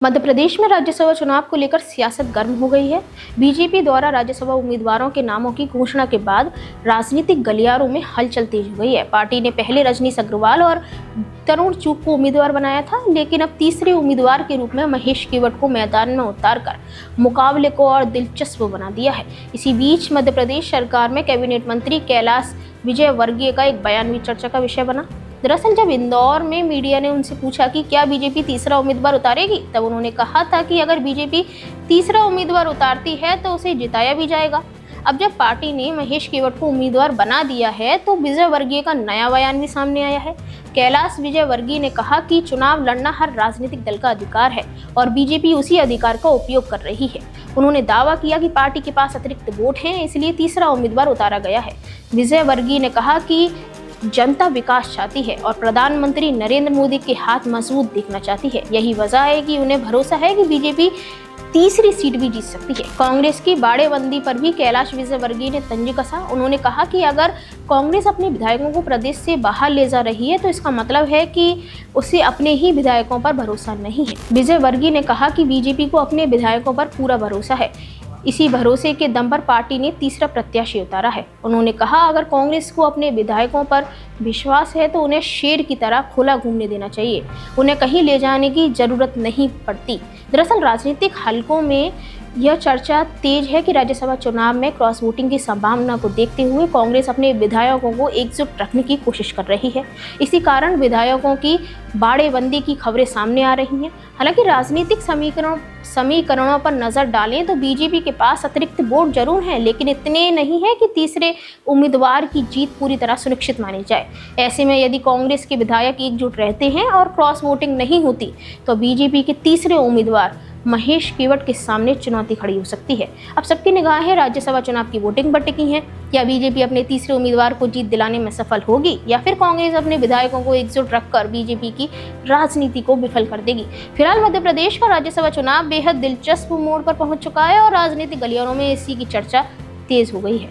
मध्य प्रदेश में राज्यसभा चुनाव को लेकर सियासत गर्म हो गई है। बीजेपी द्वारा राज्यसभा उम्मीदवारों के नामों की घोषणा के बाद राजनीतिक गलियारों में हलचल तेज हो गई है। पार्टी ने पहले रजनीश अग्रवाल और तरुण चुग को उम्मीदवार बनाया था, लेकिन अब तीसरे उम्मीदवार के रूप में महेश केवट को मैदान में उतारकर मुकाबले को और दिलचस्प बना दिया है। इसी बीच मध्य प्रदेश सरकार में कैबिनेट मंत्री कैलाश विजयवर्गीय का एक बयान भी चर्चा का विषय बना। दरअसल जब इंदौर में मीडिया ने उनसे पूछा कि क्या बीजेपी तीसरा उम्मीदवार उतारेगी, तब उन्होंने कहा था कि अगर बीजेपी तीसरा उम्मीदवार उतारती है तो उसे जिताया भी जाएगा। अब जब पार्टी ने महेश केवट को उम्मीदवार बना दिया है तो विजयवर्गीय का नया बयान भी सामने आया है। कैलाश विजयवर्गीय ने कहा कि चुनाव लड़ना हर राजनीतिक दल का अधिकार है और बीजेपी उसी अधिकार का उपयोग कर रही है। उन्होंने दावा किया कि पार्टी के पास अतिरिक्त वोट हैं, इसलिए तीसरा उम्मीदवार उतारा गया है। विजयवर्गीय ने कहा कि जनता विकास चाहती है और प्रधानमंत्री नरेंद्र मोदी के हाथ मजबूत दिखना चाहती है। यही वजह है कि उन्हें भरोसा है कि बीजेपी तीसरी सीट भी जीत सकती है। कांग्रेस की बाड़ेबंदी पर भी कैलाश विजयवर्गीय ने तंज कसा। उन्होंने कहा कि अगर कांग्रेस अपने विधायकों को प्रदेश से बाहर ले जा रही है तो इसका मतलब है कि उसे अपने ही विधायकों पर भरोसा नहीं है। विजयवर्गीय ने कहा कि बीजेपी को अपने विधायकों पर पूरा भरोसा है, इसी भरोसे के दम पर पार्टी ने तीसरा प्रत्याशी उतारा है। उन्होंने कहा अगर कांग्रेस को अपने विधायकों पर विश्वास है तो उन्हें शेर की तरह खुला घूमने देना चाहिए, उन्हें कहीं ले जाने की जरूरत नहीं पड़ती। दरअसल राजनीतिक हलकों में यह चर्चा तेज है कि राज्यसभा चुनाव में क्रॉस वोटिंग की संभावना को देखते हुए कांग्रेस अपने विधायकों को एकजुट रखने की कोशिश कर रही है। इसी कारण विधायकों की बाड़ेबंदी की खबरें सामने आ रही हैं। हालांकि राजनीतिक समीकरणों पर नजर डालें तो बीजेपी के पास अतिरिक्त वोट जरूर हैं, लेकिन इतने नहीं है कि तीसरे उम्मीदवार की जीत पूरी तरह सुनिश्चित मानी जाए। ऐसे में यदि कांग्रेस के विधायक एकजुट रहते हैं और क्रॉस वोटिंग नहीं होती तो बीजेपी के तीसरे उम्मीदवार महेश केवट के सामने चुनौती खड़ी हो सकती है। अब सबकी निगाहें राज्यसभा चुनाव की वोटिंग पर टिकी हैं। क्या बीजेपी अपने तीसरे उम्मीदवार को जीत दिलाने में सफल होगी या फिर कांग्रेस अपने विधायकों को एकजुट रखकर बीजेपी की राजनीति को विफल कर देगी? फिलहाल मध्य प्रदेश का राज्यसभा चुनाव बेहद दिलचस्प मोड़ पर पहुंच चुका है और राजनीतिक गलियारों में इसी की चर्चा तेज हो गई है।